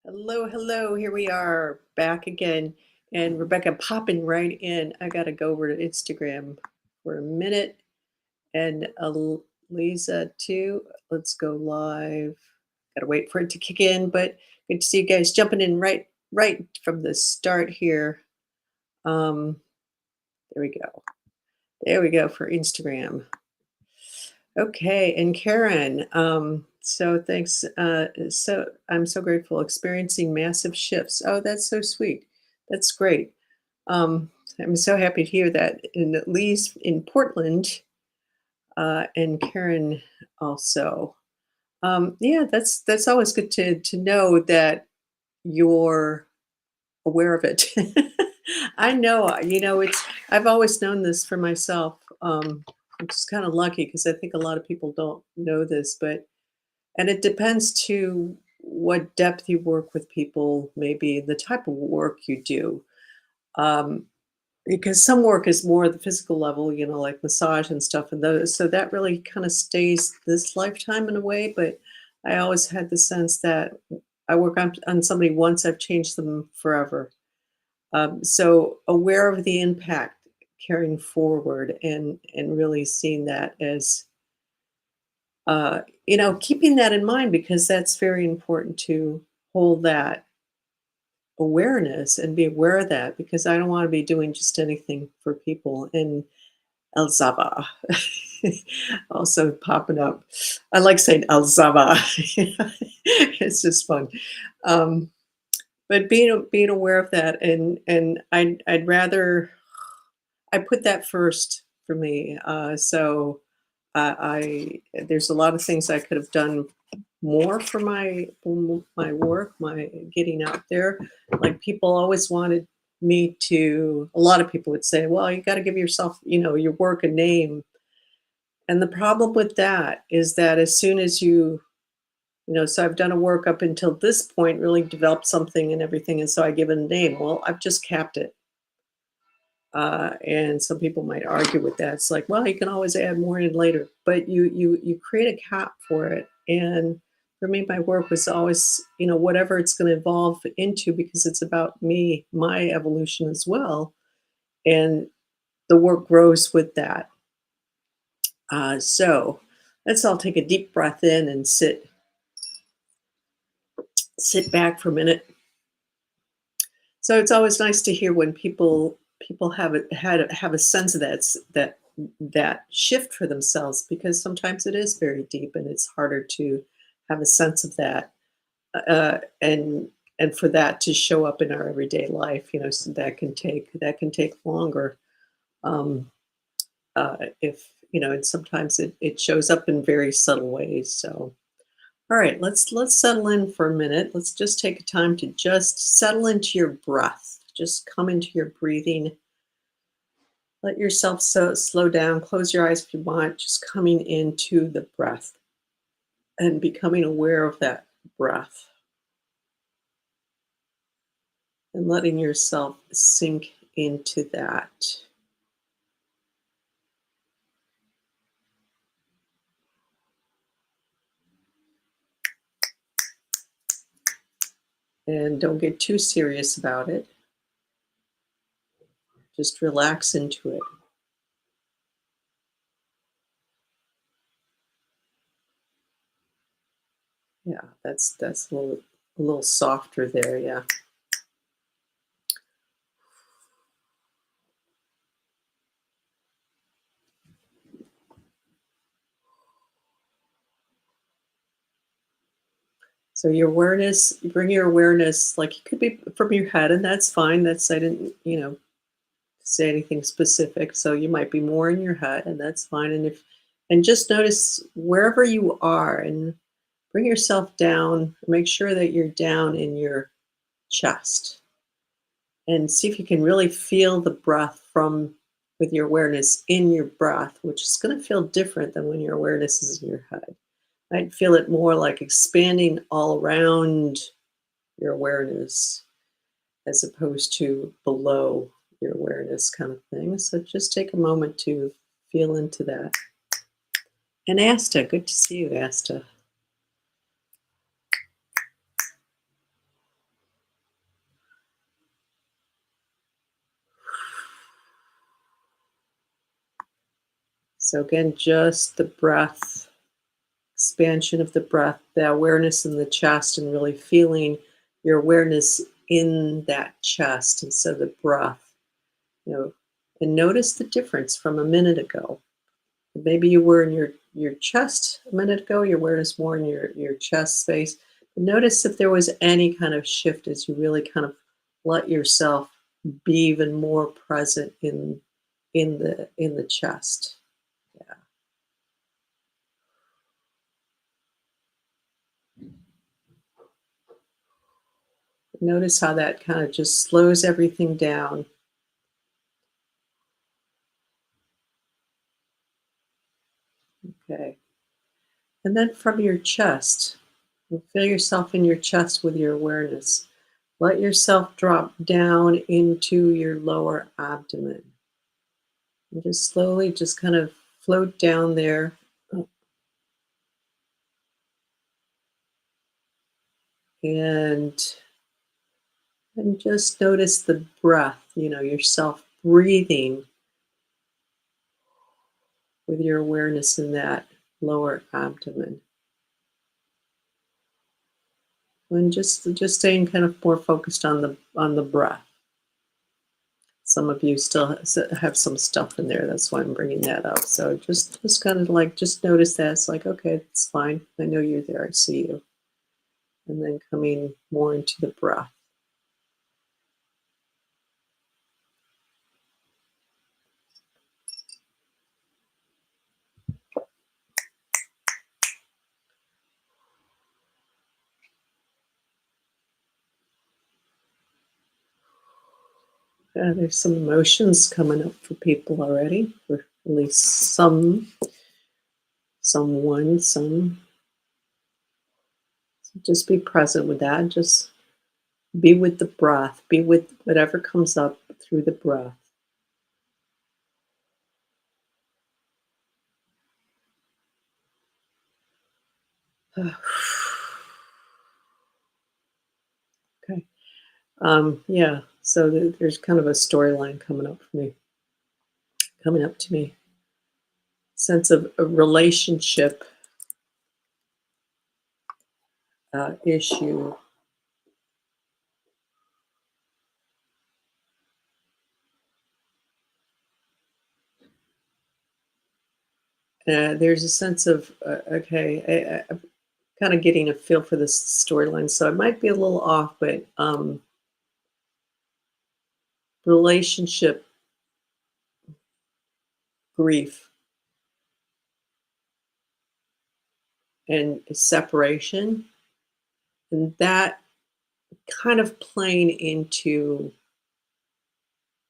Hello, hello. Here we are back again. And Rebecca popping right in. I got to go over to Instagram for a minute. And Lisa, too. Let's go live. Got to wait for it to kick in. But good to see you guys jumping in right from the start here. Um, there we go. There we go for Instagram. Okay, and Karen, so thanks. So I'm so grateful experiencing massive shifts. Oh, that's so sweet. That's great. I'm so happy to hear that. And at least in Portland, and Karen also. Yeah, that's always good to know that you're aware of it. I know, I've always known this for myself. I'm just kind of lucky because I think a lot of people don't know this, and it depends to what depth you work with people, maybe the type of work you do. Um, because some work is more the physical level, like massage and stuff, and those, so that really kind of stays this lifetime in a way. But I always had the sense that I work on somebody once, I've changed them forever. So aware of the impact carrying forward and really seeing that as keeping that in mind because that's very important to hold that awareness and be aware of that because I don't want to be doing just anything for people. And El Zaba also popping up. I like saying El Zaba. It's just fun. Um, but being aware of that and I'd rather I put that first for me. So there's a lot of things I could have done more for my work, my getting out there. Like people always wanted me to. A lot of people would say, "Well, you got to give yourself, your work a name." And the problem with that is that as soon as so I've done a work up until this point, really developed something and everything, and so I give it a name. Well, I've just capped it. And some people might argue with that. It's like, well, you can always add more in later, but you create a cap for it. And for me, my work was always, whatever it's going to evolve into, because it's about me, my evolution as well, and the work grows with that. So let's all take a deep breath in and sit back for a minute. So it's always nice to hear when people have a sense of that shift for themselves because sometimes it is very deep and it's harder to have a sense of that and for that to show up in our everyday life, so that can take longer. If and sometimes it shows up in very subtle ways. So all right, let's settle in for a minute. Let's just take a time to just settle into your breath. Just come into your breathing. Let yourself slow down. Close your eyes if you want. Just coming into the breath and becoming aware of that breath and letting yourself sink into that. And don't get too serious about it. Just relax into it. Yeah, that's a little softer there. Yeah. So your awareness, bring your awareness, like it could be from your head, and that's fine. I didn't, say anything specific. So you might be more in your head, and that's fine. And just notice wherever you are and bring yourself down. Make sure that you're down in your chest and see if you can really feel the breath with your awareness in your breath, which is going to feel different than when your awareness is in your head. I'd feel it more like expanding all around your awareness as opposed to below your awareness kind of thing. So just take a moment to feel into that. And Asta, good to see you, Asta. So again, just the breath, expansion of the breath, the awareness in the chest, and really feeling your awareness in that chest instead of the breath, you know, and notice the difference from a minute ago. Maybe you were in your chest a minute ago, your awareness more in your chest space. Notice if there was any kind of shift as you really kind of let yourself be even more present in the chest. Yeah. Notice how that kind of just slows everything down. Okay. And then from your chest, you feel yourself in your chest with your awareness. Let yourself drop down into your lower abdomen. And just slowly just kind of float down there. And and just notice the breath, yourself breathing with your awareness in that lower abdomen. And just staying kind of more focused on the breath. Some of you still have some stuff in there. That's why I'm bringing that up. So just kind of like just notice that it's like, okay, it's fine. I know you're there. I see you. And then coming more into the breath. There's some emotions coming up for people already, or at least someone, some. So just be present with that. Just be with the breath. Be with whatever comes up through the breath. Okay. Yeah. So there's kind of a storyline coming up to me. Sense of a relationship issue. There's a sense of okay. I'm kind of getting a feel for this storyline, so I might be a little off, but relationship grief and separation, and that kind of playing into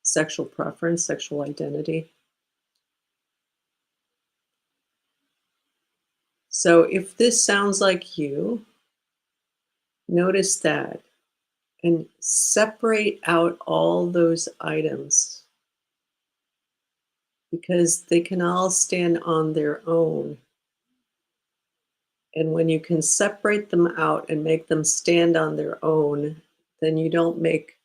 sexual preference, sexual identity. So if this sounds like you, notice that and separate out all those items because they can all stand on their own. And when you can separate them out and make them stand on their own, then you don't make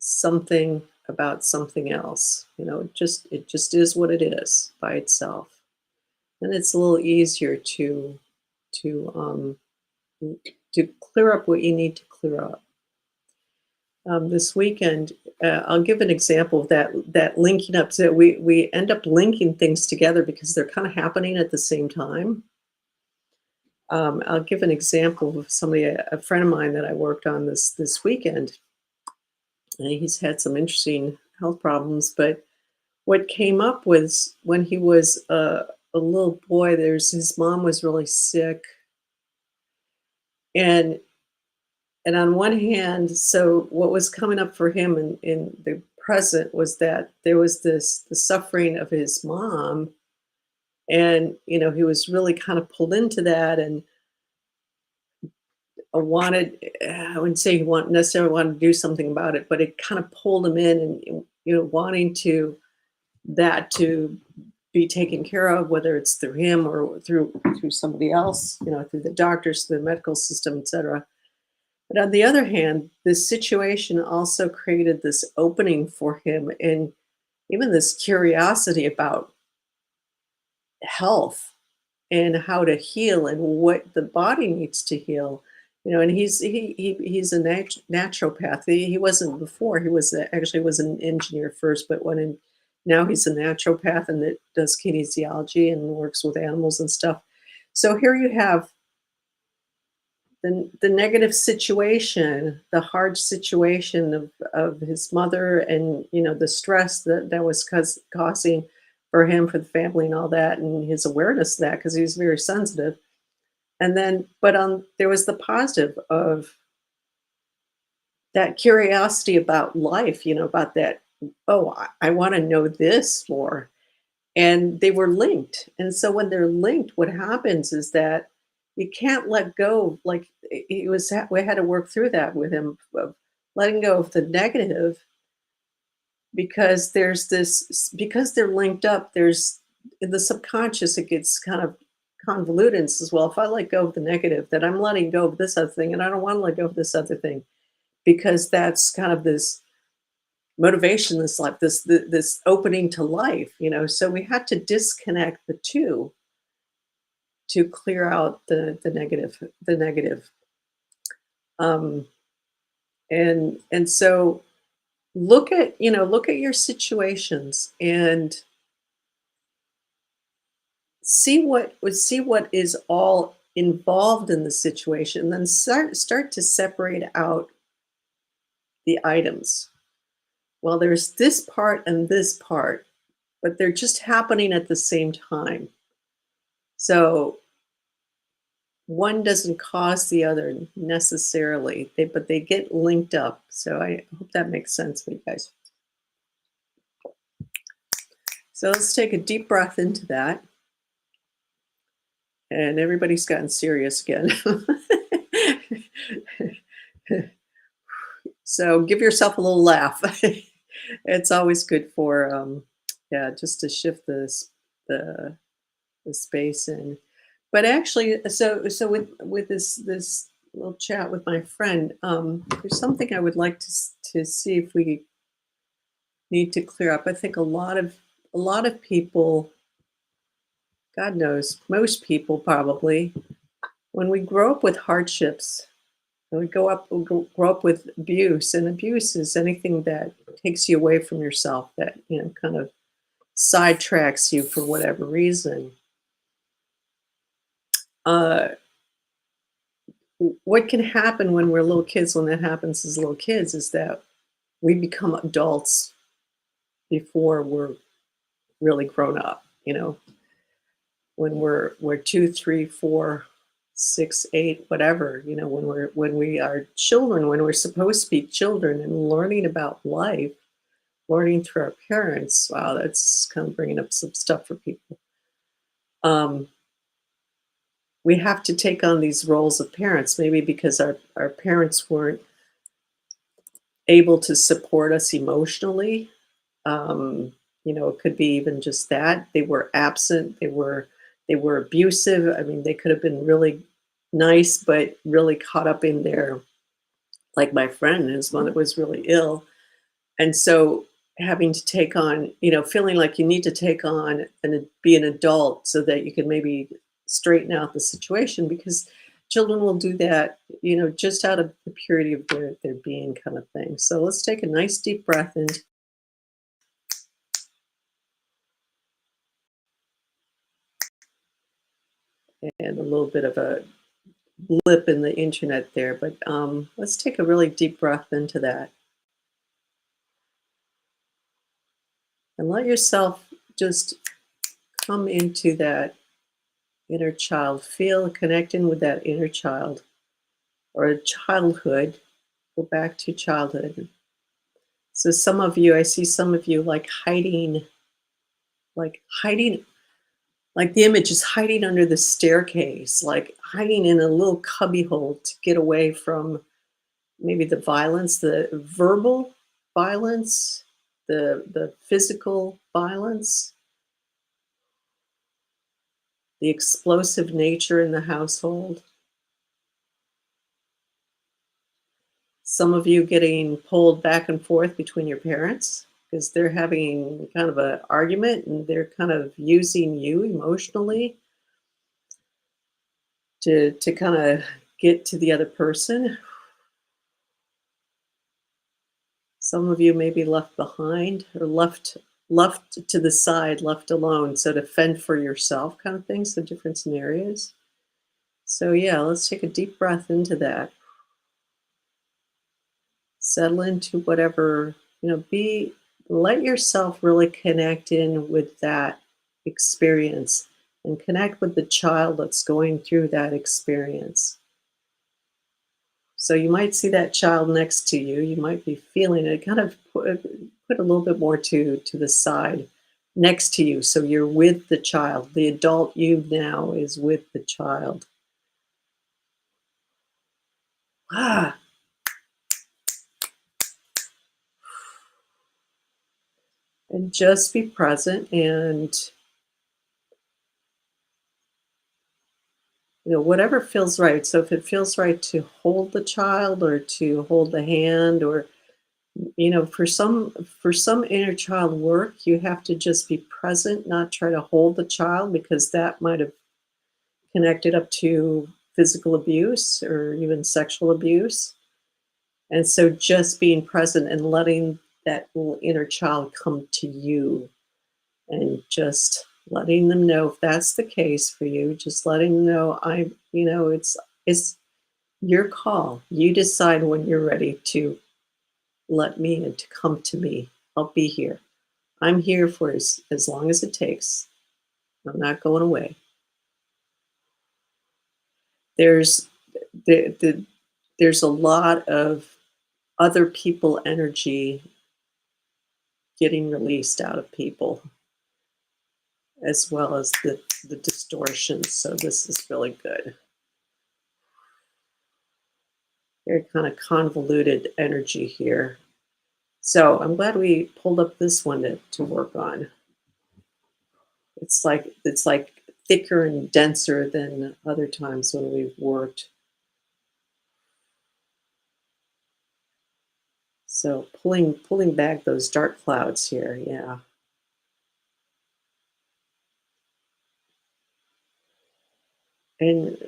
something about something else. It just is what it is by itself. And it's a little easier to to clear up what you need to clear up. This weekend, I'll give an example of that linking up. So we end up linking things together because they're kind of happening at the same time. I'll give an example of somebody, a friend of mine that I worked on this weekend. And he's had some interesting health problems, but what came up was when he was a little boy. There's his mom was really sick, and on one hand, so what was coming up for him in the present was that there was the suffering of his mom, and he was really kind of pulled into that, and wanted I wouldn't say he want necessarily wanted to do something about it, but it kind of pulled him in, and wanting to be taken care of, whether it's through him or through somebody else, through the doctors, through the medical system, etc. But on the other hand, this situation also created this opening for him and even this curiosity about health and how to heal and what the body needs to heal. And he's a naturopath. He wasn't before. He was actually was an engineer first, but when in now he's a naturopath and that does kinesiology and works with animals and stuff. So here you have the negative situation, the hard situation of his mother, and the stress that was causing for him, for the family, and all that, and his awareness of that because he was very sensitive. And then, but there was the positive of that curiosity about life, about that. Oh, I want to know this more, and they were linked. And so when they're linked, what happens is that you can't let go. Like we had to work through that with him, of letting go of the negative, because because they're linked up. There's in the subconscious, it gets kind of convoluted and says, well, if I let go of the negative, then I'm letting go of this other thing, and I don't want to let go of this other thing, because that's kind of this motivation, this life, this opening to life. So we had to disconnect the two to clear out the negative. um and so look at your situations and see what is all involved in the situation, and then start to separate out the items. Well, there's this part and this part, but they're just happening at the same time. So one doesn't cause the other necessarily, but they get linked up. So I hope that makes sense for you guys. So let's take a deep breath into that. And everybody's gotten serious again. So give yourself a little laugh. It's always good for, yeah, just to shift the the space in. But actually, so with this little chat with my friend, there's something I would like to see if we need to clear up. I think a lot of people, God knows, most people probably, when we grow up with hardships, and we grow up with abuse, and abuse is anything that takes you away from yourself, that kind of sidetracks you for whatever reason. Uh, what can happen when we're little kids, when that happens as little kids, is that we become adults before we're really grown up. When we're 2, 3, 4, 6, 8, whatever. When we are children, when we're supposed to be children and learning about life, learning through our parents. Wow, that's kind of bringing up some stuff for people. Um, we have to take on these roles of parents, maybe because our parents weren't able to support us emotionally. It could be even just that they were absent. They were abusive. I mean, they could have been really nice, but really caught up in their, like my friend, his mother was really ill, and so having to take on, feeling like you need to take on and be an adult so that you can maybe straighten out the situation, because children will do that, just out of the purity of their being, kind of thing. So let's take a nice deep breath in, and a little bit of a blip in the internet there, but let's take a really deep breath into that and let yourself just come into that inner child, feel connecting with that inner child or childhood. Go back to childhood. So some of you, I see some of you like hiding, like the image is hiding under the staircase, like hiding in a little cubby hole to get away from maybe the violence, the verbal violence, the physical violence, the explosive nature in the household. Some of you getting pulled back and forth between your parents. because they're having kind of an argument and they're kind of using you emotionally to kind of get to the other person. Some of you may be left behind or left to the side, left alone, so to fend for yourself kind of thing, so different scenarios. So yeah, let's take a deep breath into that. Settle into whatever, be let yourself really connect in with that experience and connect with the child that's going through that experience. So you might see that child next to you. You might be feeling it. Kind of put a little bit more to the side, next to you. So you're with the child. The adult you now is with the child. Ah, and just be present and whatever feels right. So if it feels right to hold the child or to hold the hand, or for some inner child work, you have to just be present, not try to hold the child, because that might have connected up to physical abuse or even sexual abuse. And so just being present and letting that little inner child come to you, and just letting them know if that's the case for you, just letting them know it's your call. You decide when you're ready to let me in, to come to me. I'll be here. I'm here for as long as it takes. I'm not going away. There's the there's a lot of other people energy getting released out of people, as well as the distortions. So this is really good. Very kind of convoluted energy here. So I'm glad we pulled up this one to work on. It's like thicker and denser than other times when we've worked. So pulling back those dark clouds here, yeah. And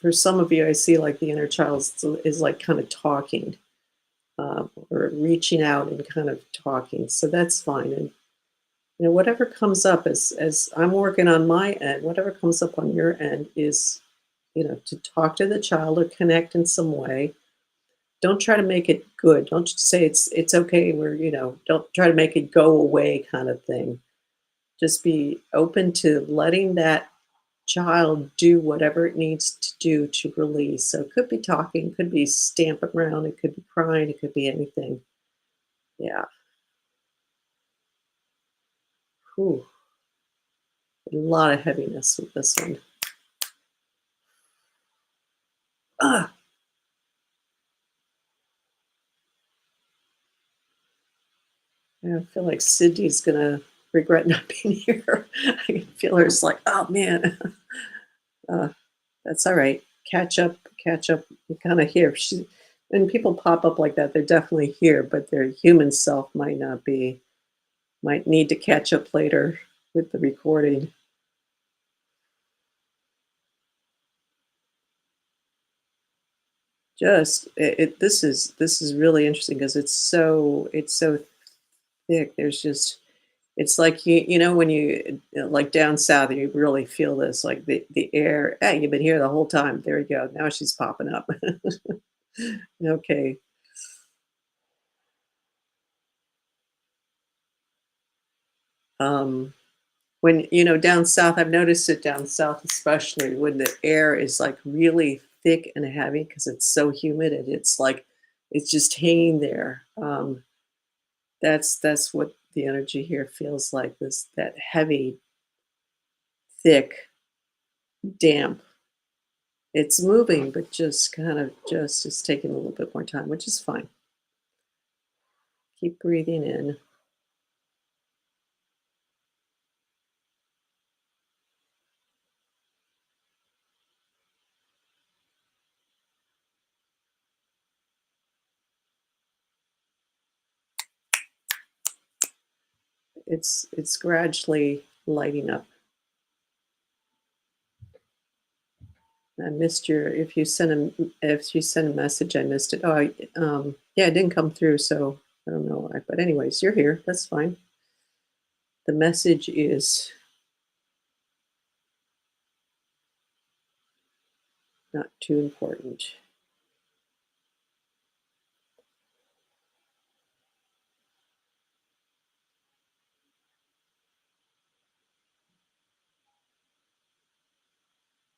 for some of you, I see like the inner child is like kind of talking, or reaching out and kind of talking. So that's fine. And whatever comes up, as I'm working on my end, whatever comes up on your end is, to talk to the child or connect in some way. Don't try to make it good. Don't just say it's okay. Don't try to make it go away kind of thing. Just be open to letting that child do whatever it needs to do to release. So it could be talking, could be stamping around, it could be crying, it could be anything. Yeah. Whew. A lot of heaviness with this one. Ah, I feel like Sydney's gonna regret not being here. I can feel her just like, oh man. Uh, that's all right. Catch up. You're kind of here. When people pop up like that, they're definitely here, but their human self might not be. Might need to catch up later with the recording. Just this is really interesting because it's so thick. There's just it's like when you like down south, you really feel this like the air. Hey, you've been here the whole time. There you go. Now she's popping up. Okay. Um, when down south, I've noticed it down south, especially when the air is like really thick and heavy because it's so humid, and it's like it's just hanging there. That's what the energy here feels like, this that heavy, thick, damp. It's moving, but just kind of just is taking a little bit more time, which is fine. Keep breathing in. It's gradually lighting up. I missed your if you sent a message, I missed it. Oh, yeah, it didn't come through, so I don't know why. But anyways, you're here. That's fine. The message is not too important.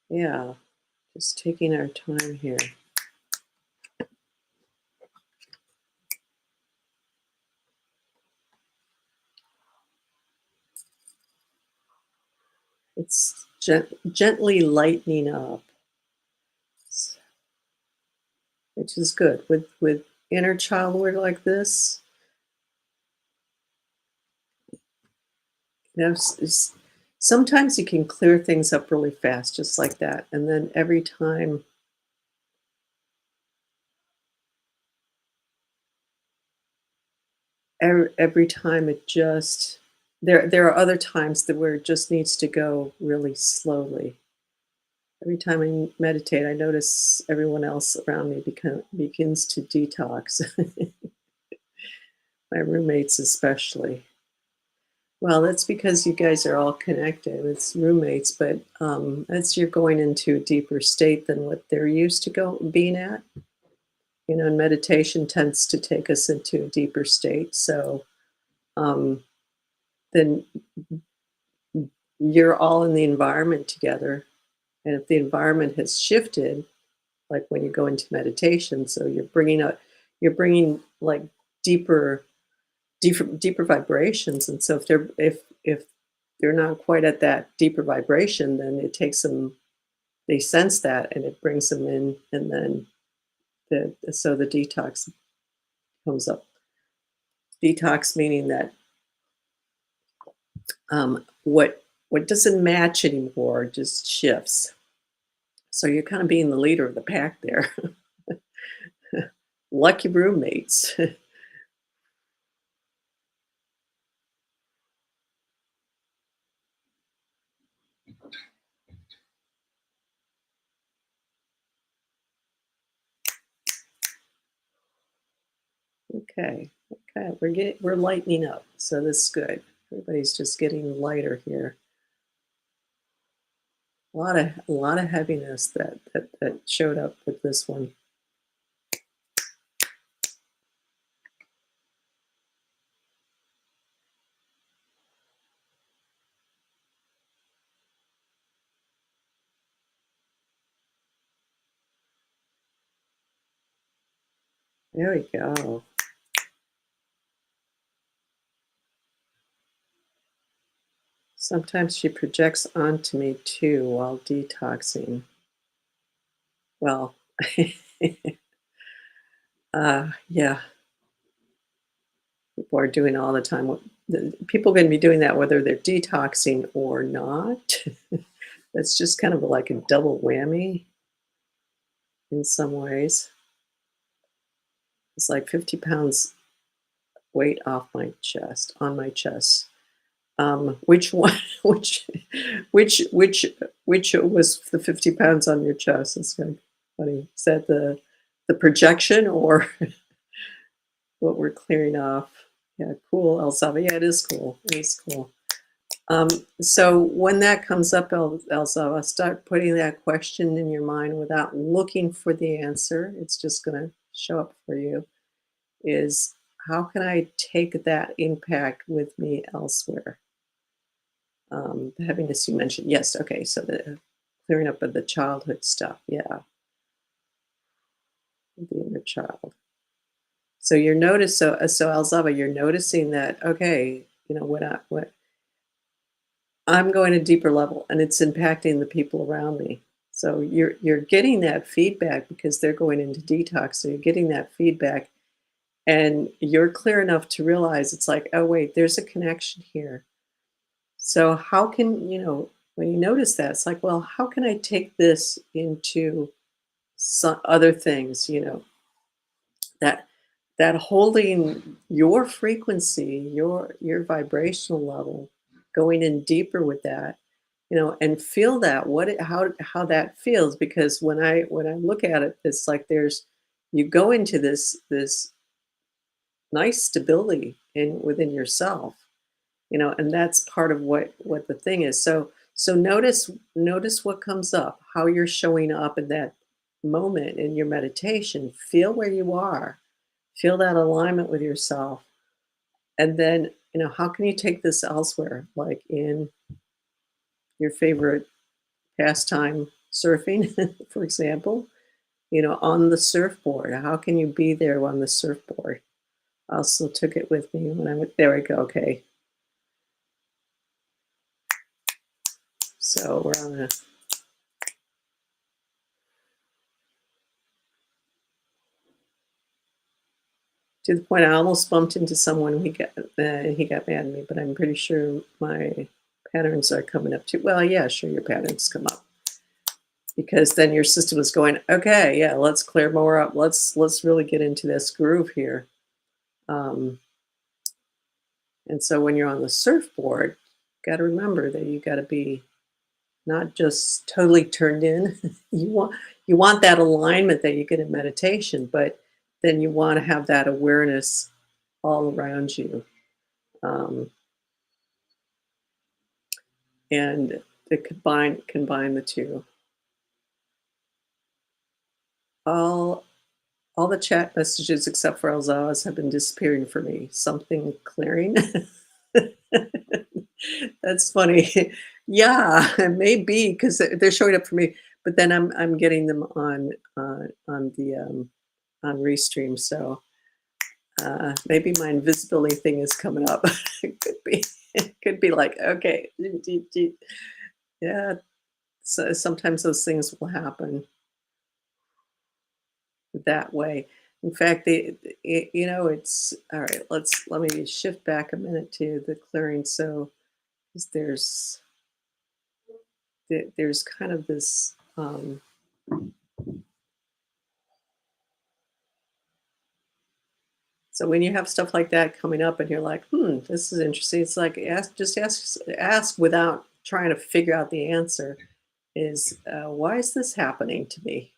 Yeah, just taking our time here. It's gently lightening up, which is good with inner child work like this. You know, sometimes you can clear things up really fast, just like that, and then every time it just there are other times that where it just needs to go really slowly. Every time I meditate, I notice everyone else around me begins to detox. My roommates especially. Well, that's because you guys are all connected. It's roommates, but as you're going into a deeper state than what they're used to go being at. You know, and meditation tends to take us into a deeper state. So um, then you're all in the environment together. And if the environment has shifted, like when you go into meditation, so you're bringing like deeper, deeper vibrations. And so if they're not quite at that deeper vibration, then it takes them. They sense that, and it brings them in, and then the detox comes up. Detox meaning that what doesn't match anymore just shifts. So you're kind of being the leader of the pack there. Lucky roommates. Okay, okay, we're lightening up, so that's good. Everybody's just getting lighter here. A lot of heaviness that showed up with this one. There we go. Sometimes she projects onto me too while detoxing. Well, yeah, people are doing all the time. People are going to be doing that whether they're detoxing or not. That's just kind of like a double whammy in some ways. It's like 50 pounds weight off my chest, on my chest. Which one, which, which, which was the 50 pounds on your chest? It's kind of funny. Is that the projection or what we're clearing off? Yeah, cool, Elzava. Yeah, it is cool. It is cool. Um, so when that comes up, Elzava, start putting that question in your mind without looking for the answer. It's just going to show up for you. Is how can I take that impact with me elsewhere? The heaviness you mentioned. Yes. Okay. So the clearing up of the childhood stuff. Yeah. The inner child. So you're so Alzava, you're noticing that, okay, you know, what I'm going a deeper level and it's impacting the people around me. So you're getting that feedback because they're going into detox. So you're getting that feedback and you're clear enough to realize it's like, oh wait, there's a connection here. So how can, when you notice that, it's like, well, how can I take this into some other things, that that holding your frequency, your vibrational level, going in deeper with that, and feel that how that feels. Because when I look at it, it's like there's you go into this nice stability in within yourself, and that's part of what the thing is. So notice what comes up, how you're showing up in that moment in your meditation. Feel where you are, feel that alignment with yourself, and then how can you take this elsewhere, like in your favorite pastime, surfing, for example. On the surfboard, how can you be there on the surfboard? I also took it with me when I went. There we go. Okay, so we're on a to the point I almost bumped into someone and he got mad at me, but I'm pretty sure my patterns are coming up too. Well, yeah, sure, your patterns come up because then your system is going, okay, yeah, let's clear more up. Let's really get into this groove here. Um, and so when you're on the surfboard, got to remember that you got to be not just totally turned in. You want that alignment that you get in meditation, but then you want to have that awareness all around you. Um, and to combine the two. All all the chat messages except for Elza's have been disappearing for me. Something clearing. That's funny. Yeah, it may be because they're showing up for me, but then I'm getting them on the on Restream. So maybe my invisibility thing is coming up. It could be. It could be like, okay, yeah. So sometimes those things will happen that way. In fact, it's all right. Let me shift back a minute to the clearing. So 'cause there's kind of this. So when you have stuff like that coming up, and you're like, this is interesting. It's like ask without trying to figure out the answer. Is why is this happening to me?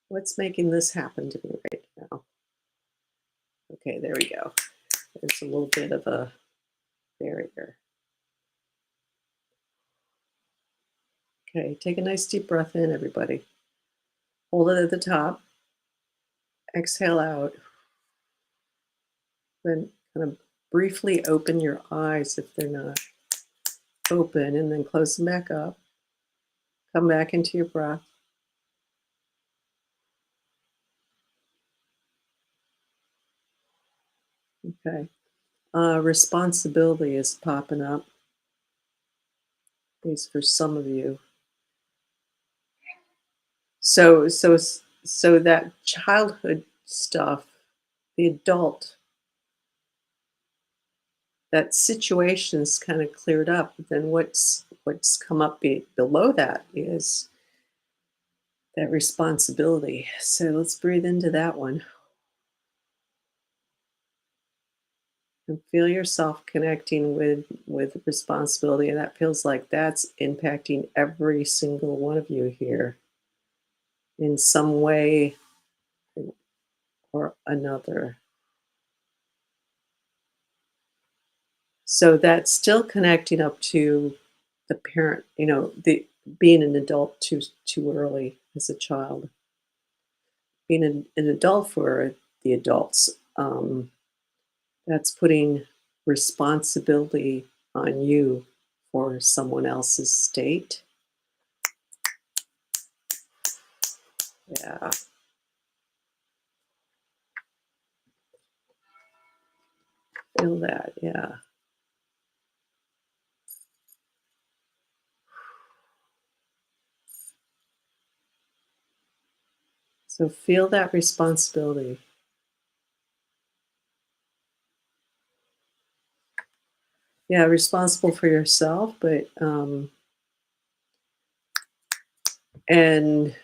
What's making this happen to me right now? Okay, there we go. There's a little bit of a barrier. Okay, take a nice deep breath in, everybody. Hold it at the top. Exhale out. Then kind of briefly open your eyes if they're not open, and then close them back up. Come back into your breath. Okay. Responsibility is popping up, at least for some of you. So that childhood stuff, the adult, that situation's kind of cleared up. But then what's come up below that is that responsibility. So let's breathe into that one and feel yourself connecting with responsibility, and that feels like that's impacting every single one of you here in some way or another. So that's still connecting up to the parent, the being an adult too early as a child, being an adult for the adults. That's putting responsibility on you for someone else's state. Yeah, feel that. Yeah. So feel that responsibility. Yeah, responsible for yourself, but and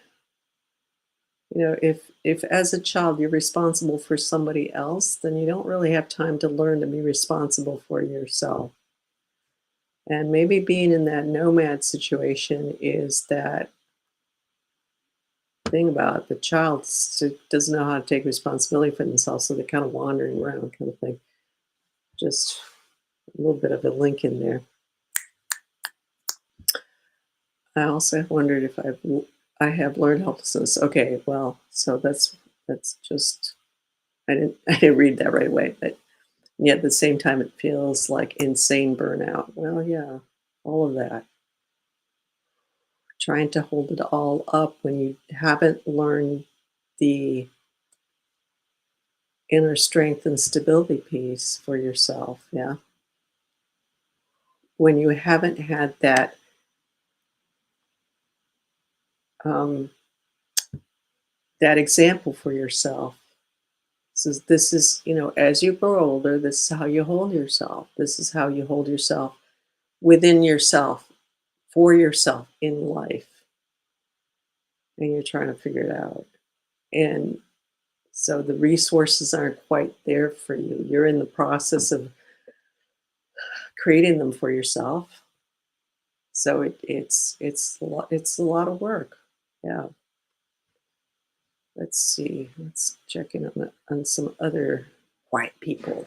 If as a child you're responsible for somebody else, then you don't really have time to learn to be responsible for yourself. And maybe being in that nomad situation is that thing about the child doesn't know how to take responsibility for themselves, so they're kind of wandering around, kind of thing. Just a little bit of a link in there. I also wondered if I have learned helplessness. Okay, well, so that's just I didn't read that right away, but yet at the same time it feels like insane burnout. Well, yeah, all of that. Trying to hold it all up when you haven't learned the inner strength and stability piece for yourself. Yeah. When you haven't had um, that example for yourself. As you grow older, this is how you hold yourself. This is how you hold yourself within yourself, for yourself in life. And you're trying to figure it out. And so the resources aren't quite there for you. You're in the process of creating them for yourself. So it's a lot of work. Yeah. Let's see. Let's check in on some other white people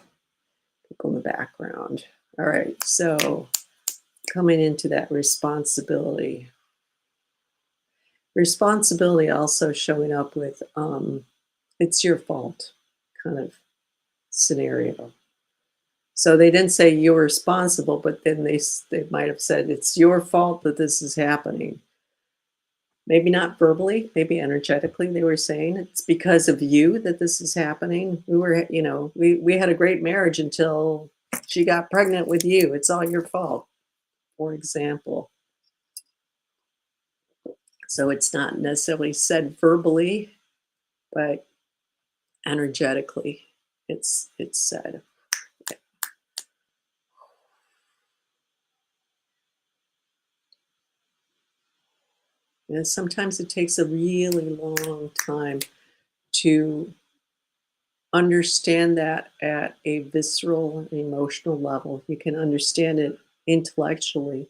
in the background. All right. So coming into that responsibility. Responsibility also showing up with it's your fault kind of scenario. So they didn't say you're responsible, but then they might have said it's your fault that this is happening. Maybe not verbally, maybe energetically. They were saying it's because of you that this is happening. We had a great marriage until she got pregnant with you. It's all your fault, for example. So it's not necessarily said verbally, but energetically, it's said. And sometimes it takes a really long time to understand that at a visceral emotional level. You can understand it intellectually,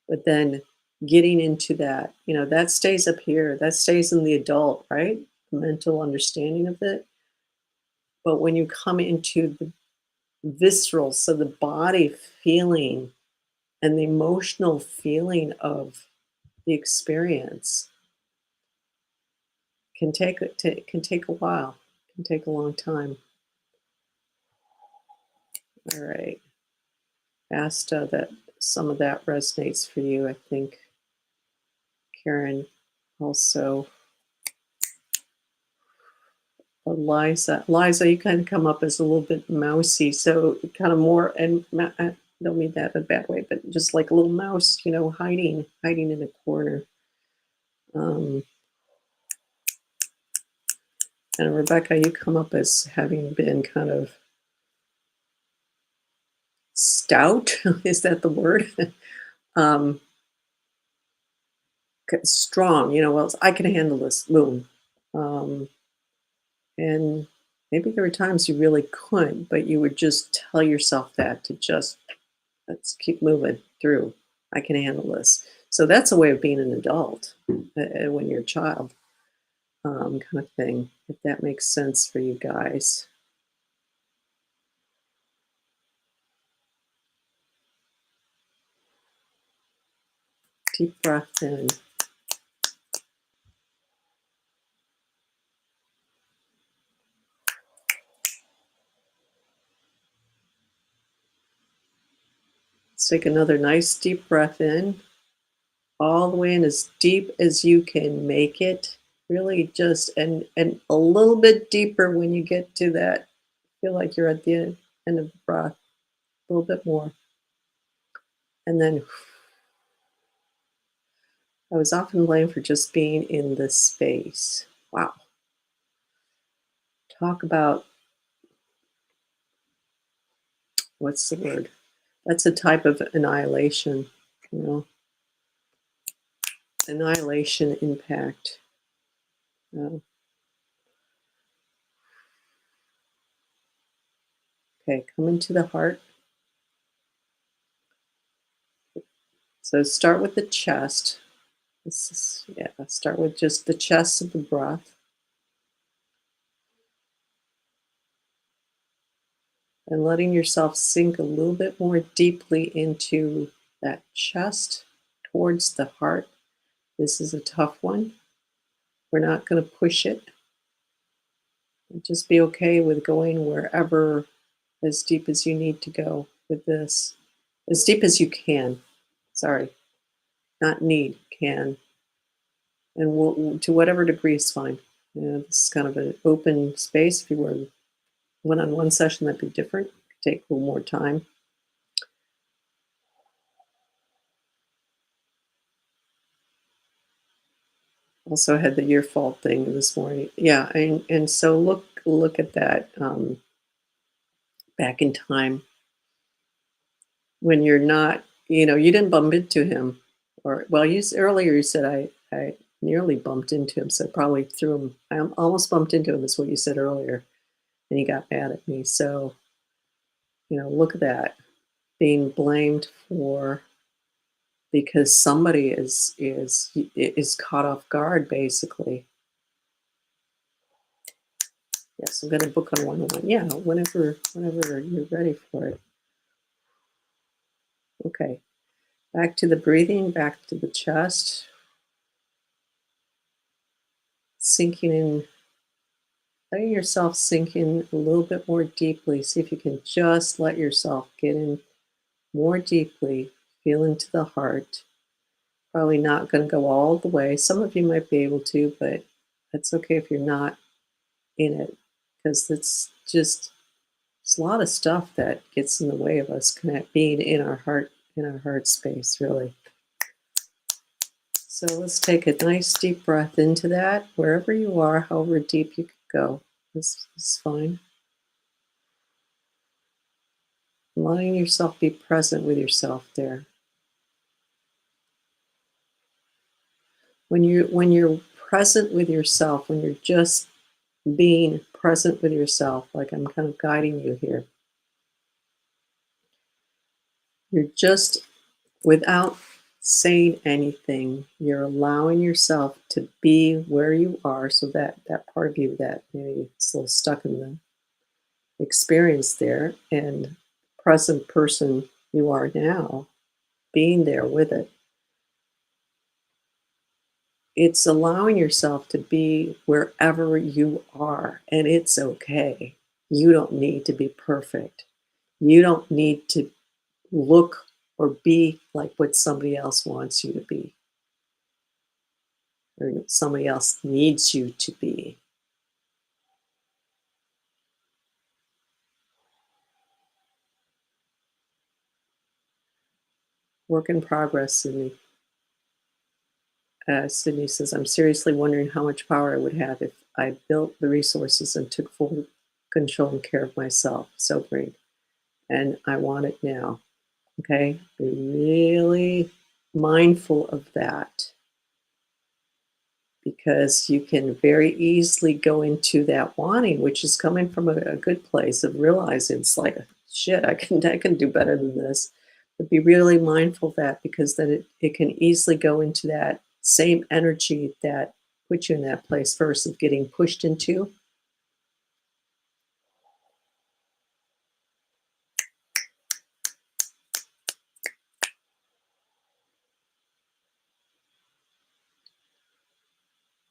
but then getting into that, that stays up here, that stays in the adult, right? Mental understanding of it. But when you come into the visceral, so the body feeling and the emotional feeling of the experience can take a while, can take a long time. All right. Asta, that some of that resonates for you, I think. Karen, also. Liza, you kind of come up as a little bit mousy, so kind of more, and I don't mean that in a bad way, but just like a little mouse, hiding in a corner. Um, and Rebecca, you come up as having been kind of stout. Is that the word? um, Strong. Well, I can handle this. Boom. Um, and maybe there were times you really couldn't, but you would just tell yourself that to just let's keep moving through. I can handle this. So that's a way of being an adult when you're a child, kind of thing. If that makes sense for you guys. Deep breath in. Let's take another nice deep breath in, all the way in as deep as you can make it. Really just and a little bit deeper when you get to that. Feel like you're at the end of the breath. A little bit more. And then I was often blamed for just being in this space. Wow. Talk about what's the word? That's a type of annihilation, you know, annihilation impact. Okay, come into the heart. So start with the chest. This is, yeah, start with just the chest of the breath and letting yourself sink a little bit more deeply into that chest towards the heart. This is a tough one. We're not going to push it. Just be okay with going wherever as deep as you need to go with this. As deep as you can. Sorry, not need, can. And to whatever degree is fine. You know, this is kind of an open space. If you were one-on-one session, that'd be different. Take a little more time. Also had the your fault thing this morning. Yeah, and so look at that back in time when you're not, you didn't bump into him, or well, earlier you said I nearly bumped into him, so probably threw him. Almost bumped into him, is what you said earlier, and he got mad at me. So look at that, being blamed for because somebody is caught off guard, basically. Yes, I'm gonna book on one-on-one. Yeah, whenever you're ready for it. Okay, back to the breathing, back to the chest, sinking in, letting yourself sink in a little bit more deeply. See if you can just let yourself get in more deeply, feel into the heart. Probably not going to go all the way. Some of you might be able to, but that's okay if you're not in it, because it's a lot of stuff that gets in the way of us being in our heart space, really. So let's take a nice deep breath into that, wherever you are, however deep you could go. This is fine. Letting yourself be present with yourself there. When you're present with yourself, when you're just being present with yourself, like I'm kind of guiding you here, you're just without saying anything, you're allowing yourself to be where you are, so that that part of you that maybe is a little stuck in the experience there, and present person you are now, being there with it. It's allowing yourself to be wherever you are, and it's okay. You don't need to be perfect. You don't need to look or be like what somebody else wants you to be, or somebody else needs you to be. Work in progress, Sydney. Sydney says, I'm seriously wondering how much power I would have if I built the resources and took full control and care of myself. So great. And I want it now. Okay. Be really mindful of that, because you can very easily go into that wanting, which is coming from a good place of realizing it's like, shit, I can do better than this. But be really mindful of that, because then it can easily go into that same energy that put you in that place first of getting pushed into.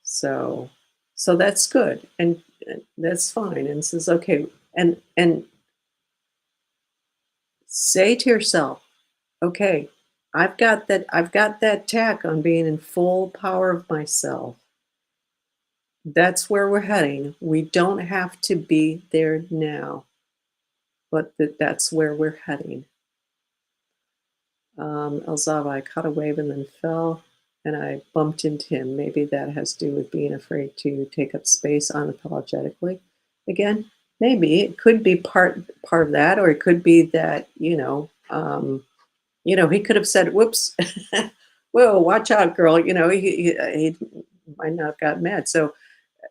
So so that's good, and that's fine. And says, okay, and say to yourself, okay, I've got that tack on being in full power of myself. That's where we're heading. We don't have to be there now, but that's where we're heading. Elzava, I caught a wave and then fell, and I bumped into him. Maybe that has to do with being afraid to take up space unapologetically. Again, maybe it could be part of that, or it could be that he could have said, "Whoops, whoa, watch out, girl." He might not have got mad. So,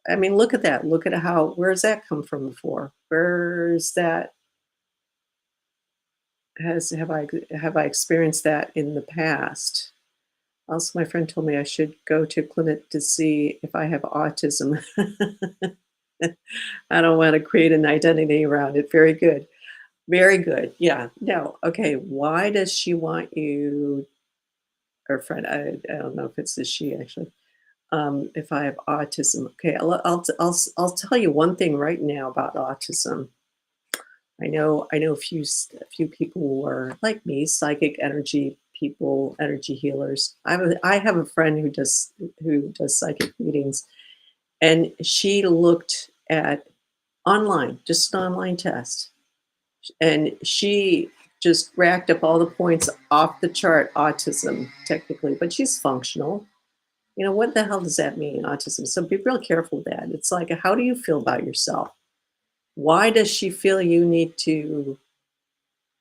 I mean, look at that. Look at how. Where's that come from before? Where's that? Has have I experienced that in the past? Also, my friend told me I should go to a clinic to see if I have autism. I don't want to create an identity around it. Very good. Very good. Yeah. No. Okay. Why does she want you, or friend? I don't know if it's a she actually. If I have autism. Okay. I'll tell you one thing right now about autism. I know a few people who are like me, psychic energy people, energy healers. I have a friend who does psychic readings, and she looked at online, just an online test, and she just racked up all the points off the chart, autism technically, but she's functional. What the hell does that mean, autism? So be real careful with that. It's like, how do you feel about yourself? Why does she feel you need to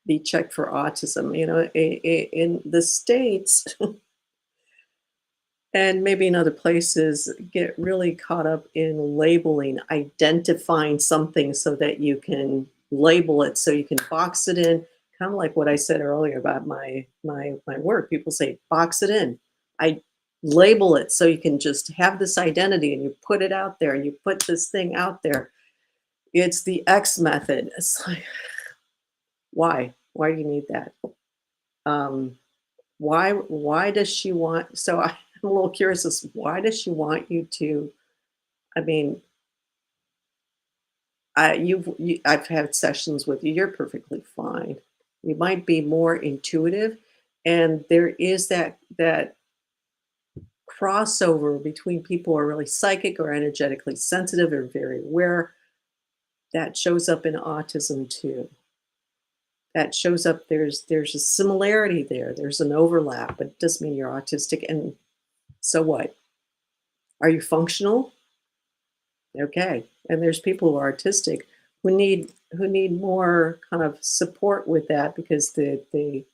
be checked for autism? In the States and maybe in other places, get really caught up in labeling, identifying something so that you can label it, so you can box it in. Kind of like what I said earlier about my work. People say, box it in. I label it so you can just have this identity and you put it out there and you put this thing out there. It's the X method. It's like, why? Why do you need that? Um, why does she want, so I'm a little curious as why does she want you to, I mean, I've had sessions with you, you're perfectly fine. You might be more intuitive, and there is that crossover between people who are really psychic or energetically sensitive or very aware. That shows up in autism too. That shows up, there's a similarity there, there's an overlap, but it doesn't mean you're autistic. And so what? Are you functional? Okay. And there's people who are artistic who need more kind of support with that because they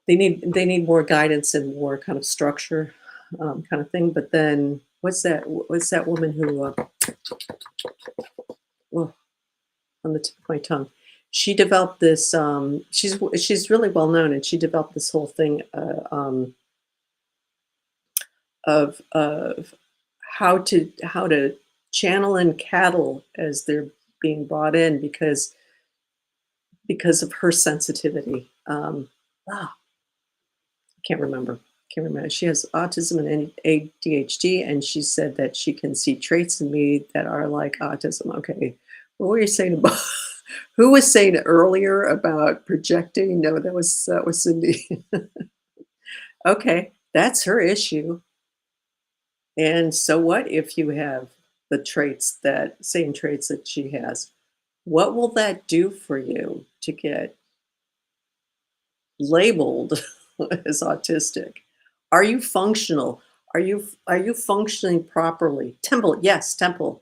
need more guidance and more kind of structure, kind of thing. But then what's that woman who oh, on the tip of my tongue? She developed this. She's really well known, and she developed this whole thing of how to channel in cattle as they're being brought in because of her sensitivity. Ah, I can't remember. She has autism and ADHD, and she said that she can see traits in me that are like autism. Okay, what were you saying about? Who was saying earlier about projecting? No, that was Cindy. Okay, that's her issue. And so what if you have the traits, that same traits that she has? What will that do for you to get labeled as autistic? Are you functional? Are you functioning properly? Temple, yes, Temple.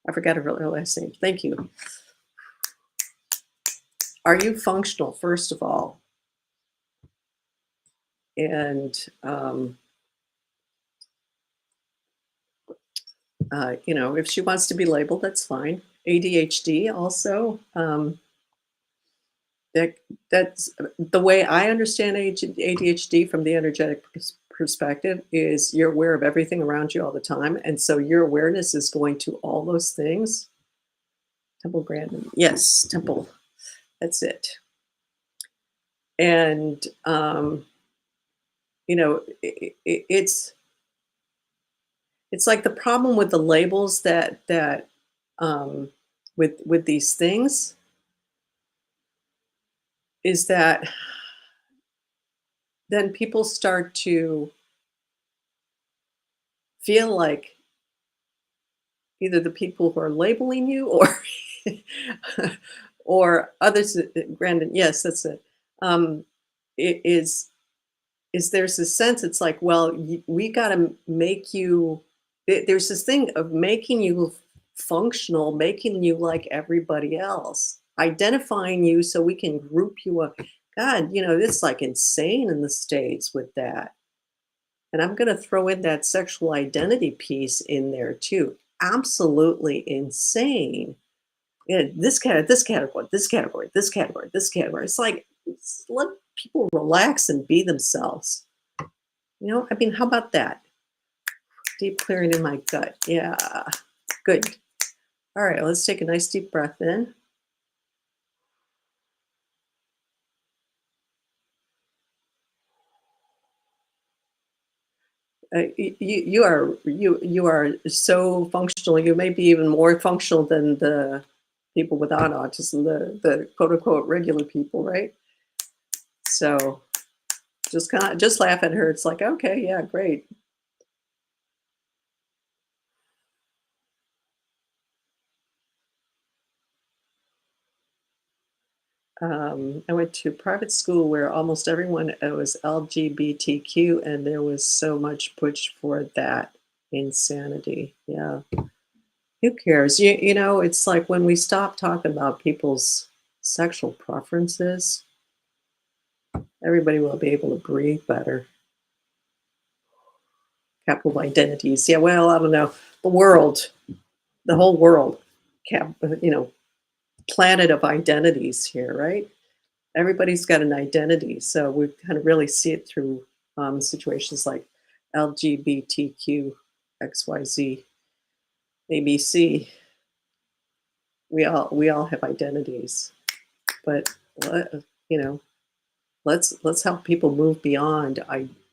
I forgot her last name. Thank you. Are you functional, first of all? And if she wants to be labeled, that's fine. ADHD also. That that's the way I understand ADHD from the energetic perspective is you're aware of everything around you all the time, and so your awareness is going to all those things. Temple Grandin, yes, Temple, that's it. And it's like the problem with the labels that um, with these things is that then people start to feel like either the people who are labeling you or or others. Brandon, yes, that's it. It is there's a sense, it's like, well, we got to make you, there's this thing of making you functional, making you like everybody else, identifying you so we can group you up. God, it's like insane in the States with that. And I'm going to throw in that sexual identity piece in there too. Absolutely insane. Yeah, this category, this category, this category, this category. It's like, let people relax and be themselves. I mean, how about that? Deep clearing in my gut. Yeah, good. All right, let's take a nice deep breath in. You are so functional. You may be even more functional than the people without autism, the quote unquote regular people, right? So just laugh at her. It's like, okay, yeah, great. I went to private school where almost everyone was LGBTQ, and there was so much push for that insanity. Yeah, who cares? It's like when we stop talking about people's sexual preferences, everybody will be able to breathe better. Capital identities. Yeah, well, I don't know. The world, the whole world, you know, planet of identities here, right? Everybody's got an identity. So we kind of really see it through situations like LGBTQ, XYZ, ABC. We all have identities, but you know, let's help people move beyond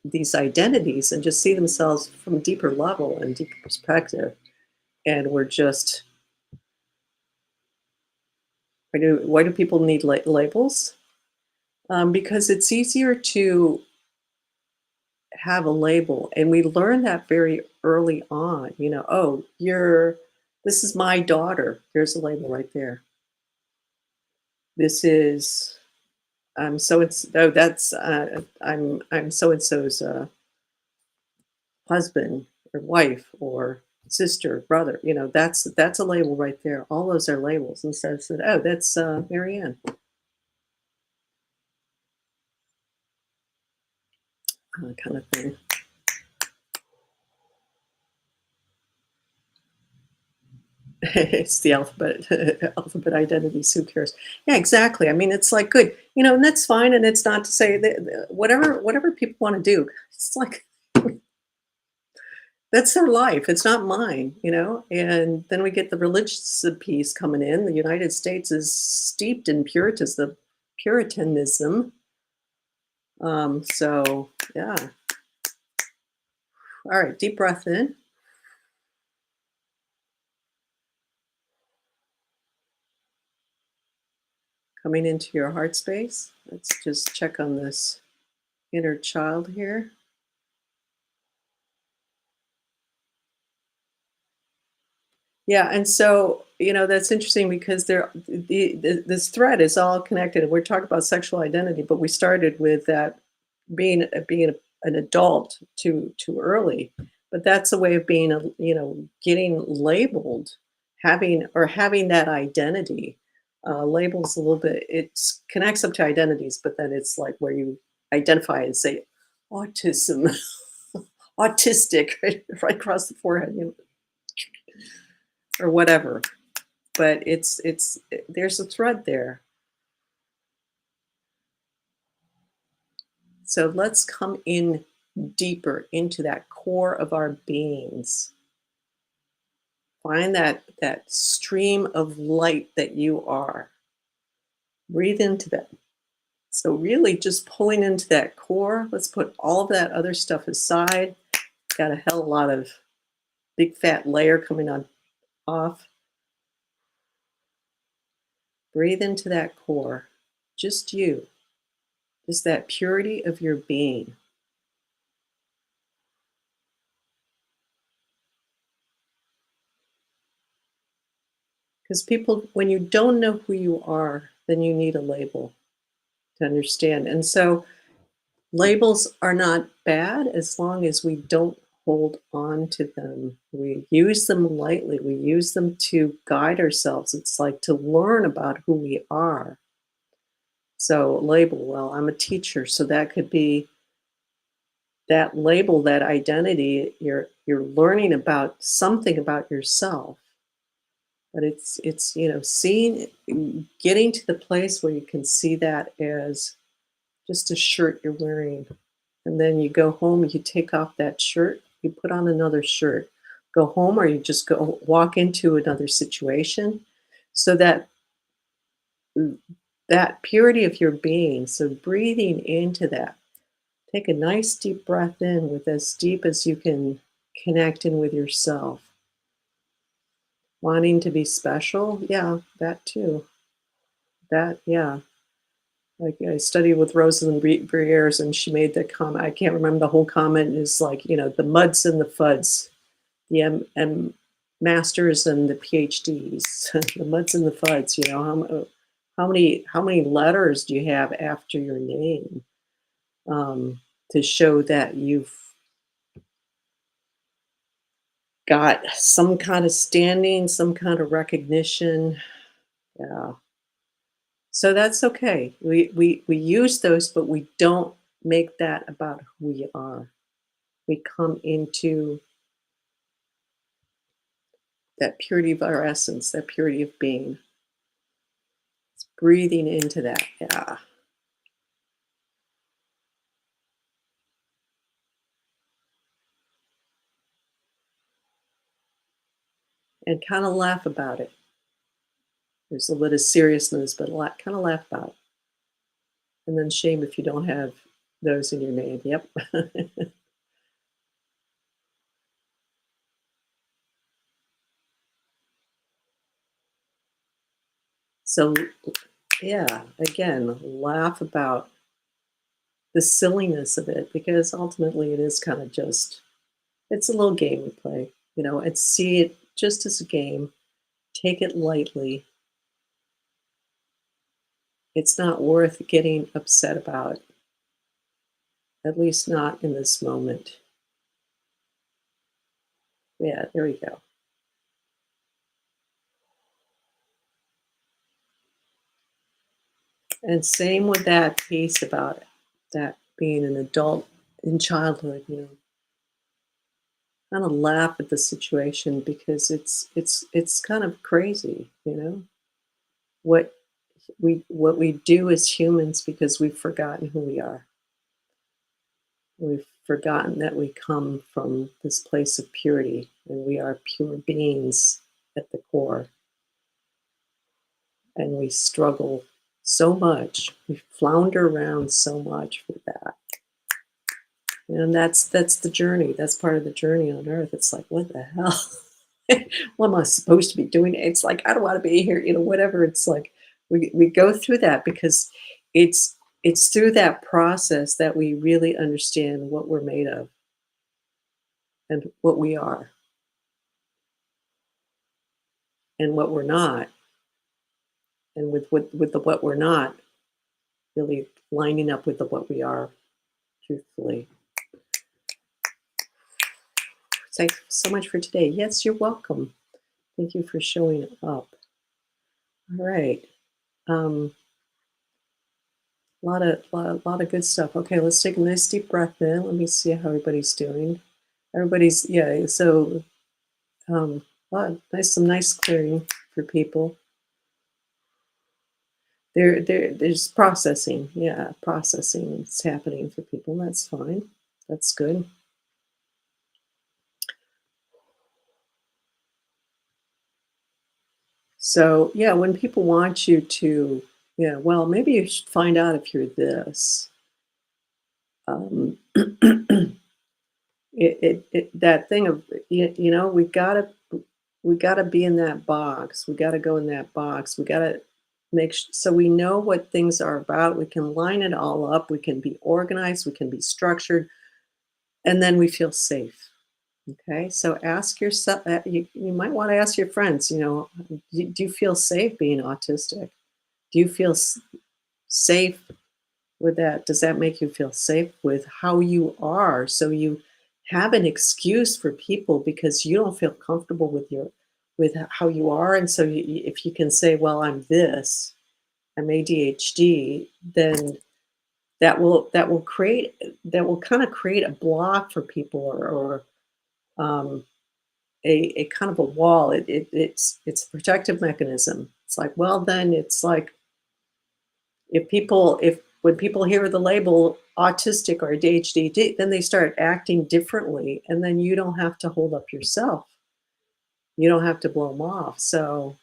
these identities and just see themselves from a deeper level and deeper perspective. And we're just why do people need labels? Because it's easier to have a label, and we learn that very early on. Oh, this is my daughter. There's a label right there. This is so it's oh that's I'm so and so's husband or wife or sister, brother. That's a label right there. All those are labels. Instead of said, oh, that's Marianne, kind of thing. It's the alphabet alphabet identities. Who cares? Yeah, exactly. I mean, it's like good, and that's fine. And it's not to say that whatever people want to do. It's like that's their life. It's not mine. And then we get the religious piece coming in. The United States is steeped in Puritanism. So yeah. All right, deep breath in, coming into your heart space. Let's just check on this inner child here. Yeah, and so, that's interesting because this thread is all connected. And we're talking about sexual identity, but we started with that an adult too early. But that's a way of being getting labeled, having that identity. Labels a little bit. It connects up to identities, but then it's like where you identify and say autism, autistic, right across the forehead, or whatever. But there's a thread there. So let's come in deeper into that core of our beings. Find that stream of light that you are. Breathe into that. So really just pulling into that core. Let's put all of that other stuff aside. Got a hell of a lot of big fat layer coming on off. Breathe into that core. Just you. Just that purity of your being. Because people, when you don't know who you are, then you need a label to understand. And so labels are not bad as long as we don't hold on to them. We use them lightly, we use them to guide ourselves. It's like to learn about who we are. So, label, well, I'm a teacher. So that could be that label, that identity. You're learning about something about yourself. But it's seeing, getting to the place where you can see that as just a shirt you're wearing. And then you go home, you take off that shirt, you put on another shirt. Go home, or you just go walk into another situation, so that that purity of your being, so breathing into that. Take a nice deep breath in, with as deep as you can connect in with yourself. Wanting to be special, yeah, that too. That, yeah. Like, I studied with Rosalind Briers, and she made the comment. I can't remember the whole comment. Is like, the muds and the fuds, the masters and the PhDs, the muds and the fuds. How many letters do you have after your name, to show that you've got some kind of standing, some kind of recognition? Yeah. So that's okay. We use those, but we don't make that about who we are. We come into that purity of our essence, that purity of being. It's breathing into that. Yeah. And kind of laugh about it. There's a little seriousness, but kind of laugh about it. And then shame if you don't have those in your name. Yep. So, yeah, again, laugh about the silliness of it, because ultimately it is kind of just, it's a little game we play, and see it just as a game. Take it lightly. It's not worth getting upset about, at least not in this moment. Yeah, there we go. And same with that piece about that being an adult in childhood, kind of laugh at the situation, because it's kind of crazy, what what we do as humans, because we've forgotten who we are. We've forgotten that we come from this place of purity, and we are pure beings at the core, and we struggle so much. We flounder around so much with that. And that's the journey. That's part of the journey on earth. It's like, what the hell? What am I supposed to be doing? It's like, I don't want to be here, whatever. It's like, we go through that, because it's through that process that we really understand what we're made of, and what we are, and what we're not. And with the what we're not, really lining up with the what we are, truthfully. Thanks so much for today. Yes, you're welcome. Thank you for showing up. All right. Um, lot of good stuff. Okay, let's take a nice deep breath in. Let me see how everybody's doing. Everybody's, yeah. So, some nice clearing for people. There's processing. Yeah, processing is happening for people. That's fine. That's good. So, yeah, when people want you to, yeah, well, maybe you should find out if you're this. It, that thing of, we gotta be in that box. We gotta go in that box. We gotta so we know what things are about. We can line it all up. We can be organized. We can be structured, and then we feel safe. Okay, so ask yourself. You might want to ask your friends. Do you feel safe being autistic? Do you feel safe with that? Does that make you feel safe with how you are? So you have an excuse for people, because you don't feel comfortable with how you are, and so if you can say, "Well, I'm this, I'm ADHD," then that will kind of create a block for people, or a kind of a wall. It's a protective mechanism. It's like, well, then it's like if when people hear the label autistic or ADHD, then they start acting differently, and then you don't have to hold up yourself. You don't have to blow them off. So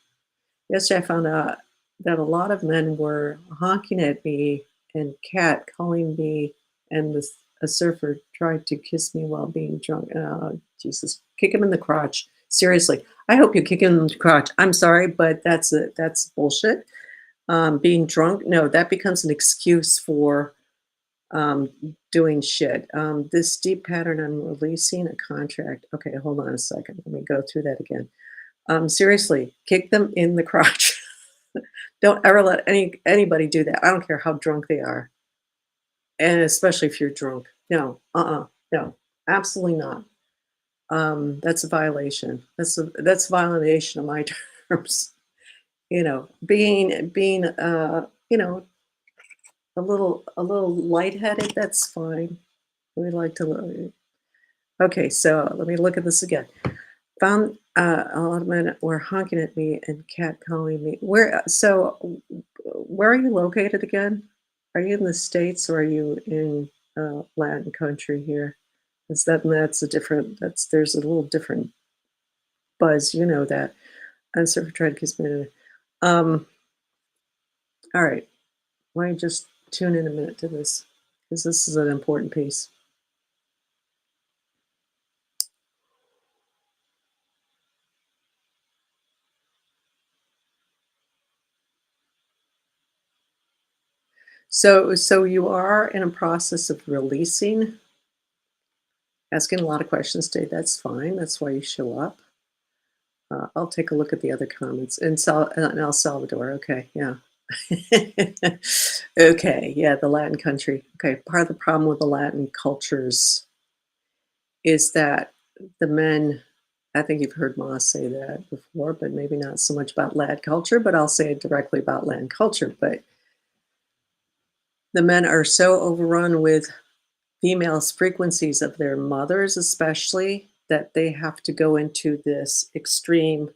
yesterday I found out that a lot of men were honking at me and catcalling me, and a surfer tried to kiss me while being drunk. Oh, Jesus, kick him in the crotch. Seriously, I hope you kick him in the crotch. I'm sorry, but that's bullshit. Being drunk, no, that becomes an excuse for um, doing shit. This deep pattern, I'm releasing a contract. Okay, hold on a second. Let me go through that again. Seriously, kick them in the crotch. Don't ever let anybody do that. I don't care how drunk they are, and especially if you're drunk. No, no, absolutely not. That's a violation. That's a violation of my terms. Being a little lightheaded. That's fine. We like to. Okay, so let me look at this again. Found, a lot of men were honking at me and catcalling me. Where are you located again? Are you in the States or are you in, Latin country here? Is that's a different there's a little different buzz, you know that. And surfer tried to kiss me. Um, alright, why don't you just tune in a minute to this? Because this is an important piece. So you are in a process of releasing, asking a lot of questions today. That's fine. That's why you show up. I'll take a look at the other comments. In El Salvador. Okay, yeah. Okay, yeah, the Latin country. Okay, part of the problem with the Latin cultures is that the men, I think you've heard Ma say that before, but maybe not so much about Latin culture, but I'll say it directly about Latin culture. But the men are so overrun with females' frequencies of their mothers, especially, that they have to go into this extreme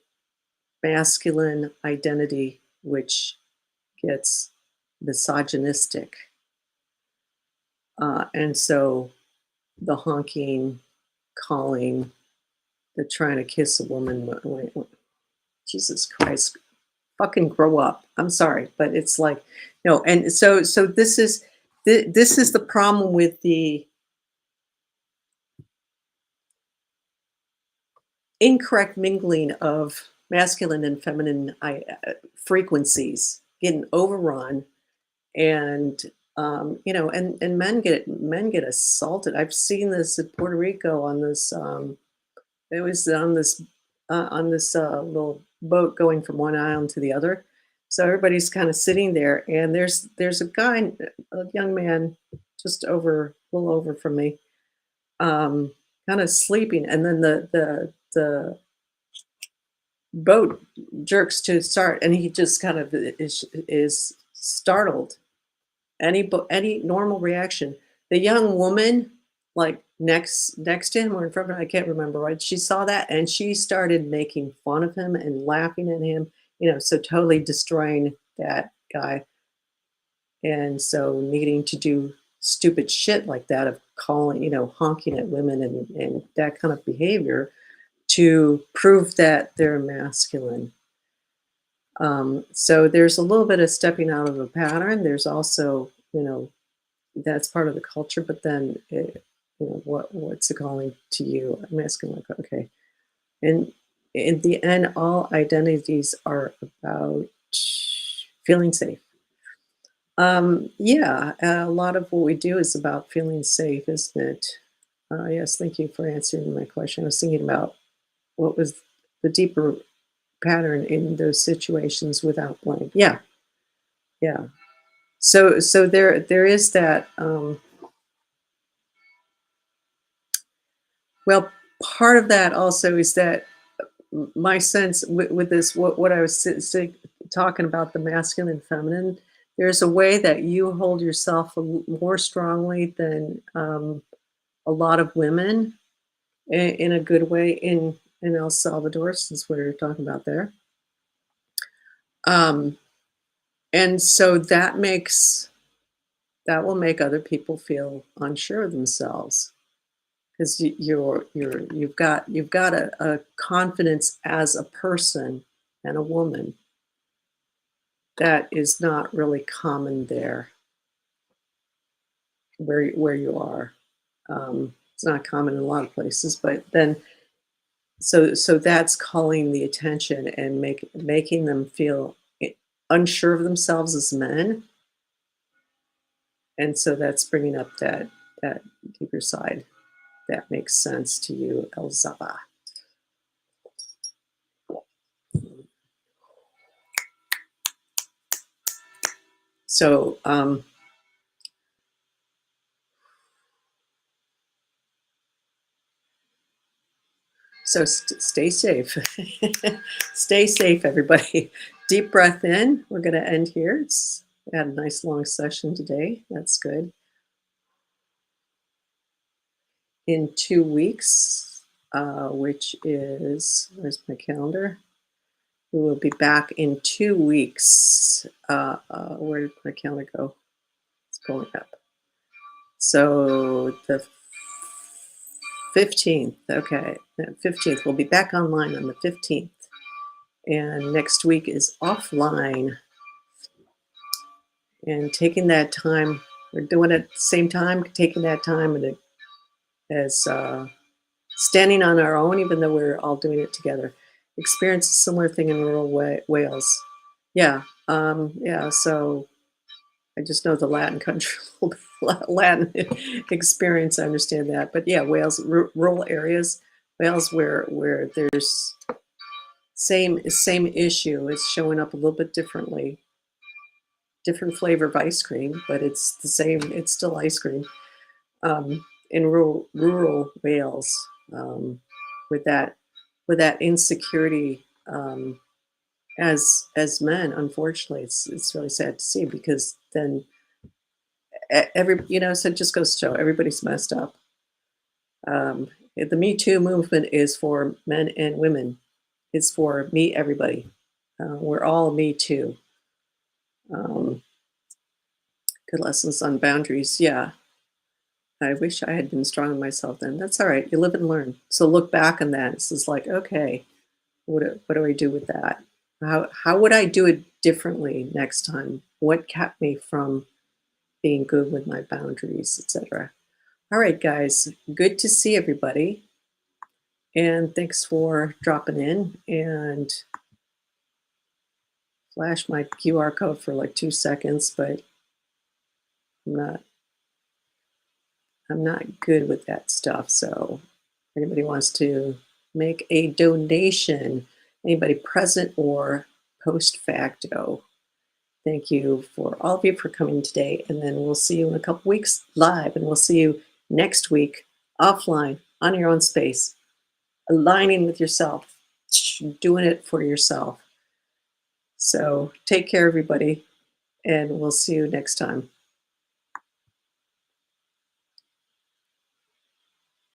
masculine identity, which gets misogynistic. And so the honking, calling, the trying to kiss a woman. Jesus Christ, fucking grow up. I'm sorry, but it's like, no. And so this is the problem with the incorrect mingling of masculine and feminine frequencies getting overrun, and and men get assaulted. I've seen this in Puerto Rico on this. It was on this little boat going from one island to the other. So everybody's kind of sitting there, and there's a guy, a young man, just a little over from me, um, kind of sleeping, and then the boat jerks to start, and he just kind of is startled. Any normal reaction. The young woman, like next to him or in front of him, I can't remember, right? She saw that and she started making fun of him and laughing at him, so totally destroying that guy. And so needing to do stupid shit like that of calling, honking at women and that kind of behavior to prove that they're masculine. So there's a little bit of stepping out of a pattern. There's also, that's part of the culture, but then what's it calling to you? I'm asking, like, okay. And in the end, all identities are about feeling safe. Yeah, a lot of what we do is about feeling safe, isn't it? Yes, thank you for answering my question. I was thinking about what was the deeper pattern in those situations without blame. Yeah, yeah. So there is that. Well, part of that also is that my sense with this, what I was talking about, the masculine and feminine. There's a way that you hold yourself more strongly than a lot of women, in a good way. in El Salvador, since we're talking about there. Um, and so that will make other people feel unsure of themselves because you've got a confidence as a person and a woman that is not really common there where you are. It's not common in a lot of places, but then so that's calling the attention and making them feel unsure of themselves as men, and so that's bringing up that deeper side that makes sense to you, Elzaba. So stay safe. Stay safe, everybody. Deep breath in. We're going to end here. We had a nice long session today. That's good. In 2 weeks, which is, where's my calendar? We will be back in 2 weeks. Where did my calendar go? It's pulling up. So the 15th, okay. The 15th, we'll be back online on the 15th. And next week is offline. And taking that time, we're doing it at the same time, taking that time and as standing on our own, even though we're all doing it together. Experience a similar thing in rural Wales. Yeah, yeah. So I just know the Latin country, Latin experience. I understand that, but yeah, Wales, rural areas, Wales, where there's same issue. It's showing up a little bit differently, different flavor of ice cream, but it's the same. It's still ice cream. In rural Wales, um, with that insecurity, as men, unfortunately, it's really sad to see because then so it just goes to show everybody's messed up. The Me Too movement is for men and women. It's for me, everybody. We're all Me Too. Um, Good lessons on boundaries. Yeah, I wish I had been strong in myself then. That's all right. You live and learn. So look back on that. It's just like, okay, what do I do with that? How would I do it differently next time? What kept me from being good with my boundaries, etc. All right, guys, good to see everybody. And thanks for dropping in and flash my QR code for like 2 seconds, but I'm not I'm not good with that stuff. So if anybody wants to make a donation, anybody present or post facto, thank you for all of you for coming today. And then we'll see you in a couple weeks live, and we'll see you next week offline on your own space, aligning with yourself, doing it for yourself. So take care, everybody, and we'll see you next time.